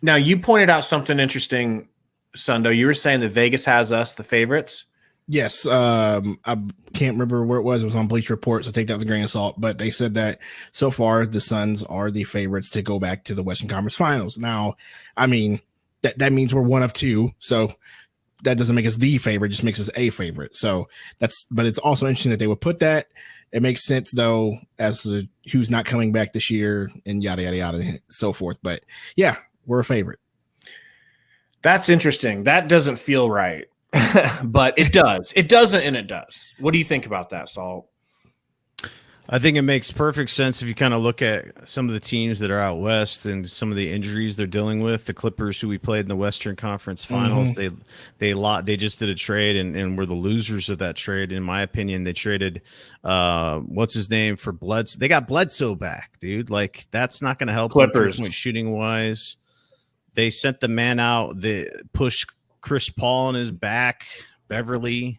Now, you pointed out something interesting, Sundo. You were saying that Vegas has us, the favorites. Yes, I can't remember where it was. It was on Bleacher Report, so take that with a grain of salt. But they said that so far the Suns are the favorites to go back to the Western Conference Finals. Now, I mean, that means we're one of two, so that doesn't make us the favorite; just makes us a favorite. So but it's also interesting that they would put that. It makes sense though, as to who's not coming back this year and yada yada yada and so forth. But yeah, we're a favorite. That's interesting. That doesn't feel right. But it does. It doesn't, and it does. What do you think about that, Salt? I think it makes perfect sense if you kind of look at some of the teams that are out west and some of the injuries they're dealing with. The Clippers, who we played in the Western Conference Finals, they just did a trade and were the losers of that trade. In my opinion, they traded what's his name for Bledsoe. They got Bledsoe back, dude. Like, that's not going to help Clippers shooting wise. They sent the man out. They pushed Chris Paul on his back. Beverly,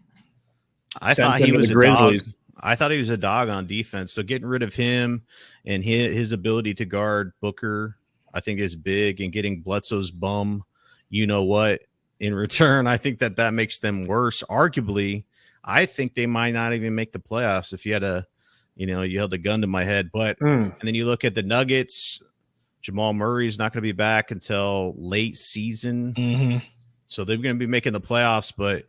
I thought he was a dog. I thought he was a dog on defense. So getting rid of him and his ability to guard Booker, I think is big. And getting Bledsoe's bum, you know what, in return, I think that makes them worse. Arguably, I think they might not even make the playoffs if you had you held a gun to my head. But and then you look at the Nuggets. Jamal Murray's not going to be back until late season. So they're going to be making the playoffs, but,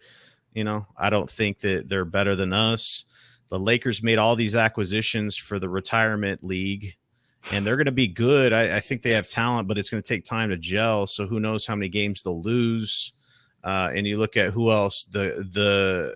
I don't think that they're better than us. The Lakers made all these acquisitions for the retirement league, and they're going to be good. I think they have talent, but it's going to take time to gel. So who knows how many games they'll lose. And you look at who else, the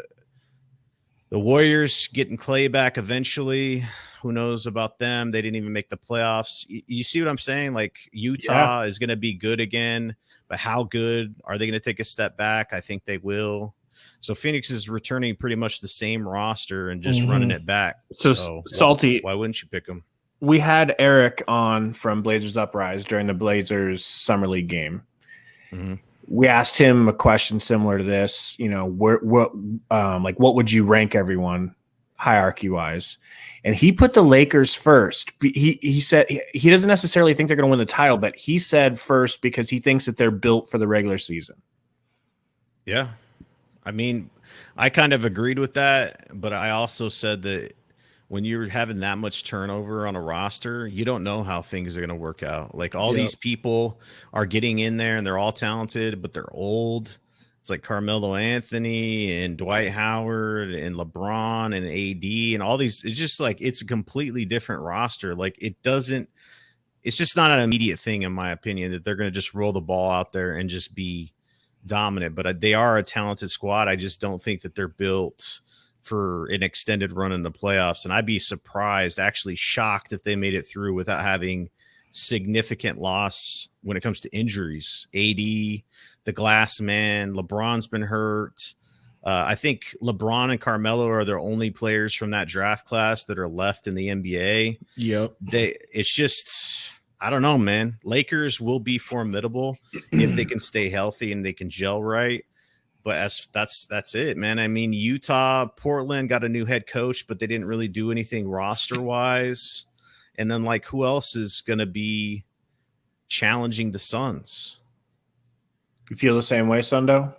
Warriors getting Clay back eventually. Who knows about them? They didn't even make the playoffs. You see what I'm saying? Like, Utah is going to be good again, but how good? Are they going to take a step back? I think they will. So Phoenix is returning pretty much the same roster and just running it back. So Salty, why wouldn't you pick them? We had Eric on from Blazers Uprise during the Blazers Summer League game. We asked him a question similar to this. What would you rank everyone hierarchy wise? And he put the Lakers first. He said he doesn't necessarily think they're going to win the title, but he said first because he thinks that they're built for the regular season. Yeah. I mean, I kind of agreed with that, but I also said that when you're having that much turnover on a roster, you don't know how things are going to work out. Like, all these people are getting in there and they're all talented, but they're old. It's like Carmelo Anthony and Dwight Howard and LeBron and AD and all these. It's just like, it's a completely different roster. Like, it's just not an immediate thing, in my opinion, that they're going to just roll the ball out there and just be dominant. But they are a talented squad. I just don't think that they're built for an extended run in the playoffs. And I'd be surprised, actually shocked, if they made it through without having significant loss when it comes to injuries. AD, the glass man, LeBron's been hurt. I think LeBron and Carmelo are the only players from that draft class that are left in the NBA. Yep. It's just, I don't know, man. Lakers will be formidable if they can stay healthy and they can gel right. But that's it, man. I mean, Utah, Portland got a new head coach, but they didn't really do anything roster wise. And then, like, who else is going to be challenging the Suns? You feel the same way, Sundo?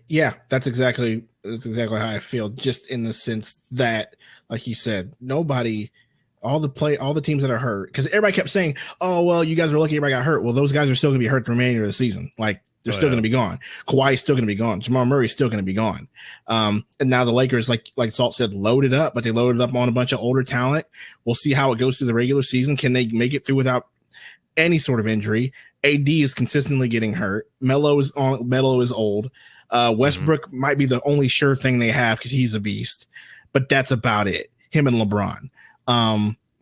Yeah, that's exactly how I feel. Just in the sense that, like you said, all the teams that are hurt, because everybody kept saying, "Oh, well, you guys are lucky everybody got hurt." Well, those guys are still going to be hurt the remainder of the season. Like, they're still going to be gone. Kawhi's still going to be gone. Jamal Murray's still going to be gone. And now the Lakers, like Salt said, loaded up, but they loaded up on a bunch of older talent. We'll see how it goes through the regular season. Can they make it through without any sort of injury? AD is consistently getting hurt. Melo is old. Westbrook might be the only sure thing they have because he's a beast, but that's about it. Him and LeBron.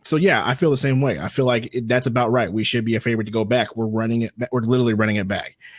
So yeah, I feel the same way. I feel like that's about right. We should be a favorite to go back. We're literally running it back.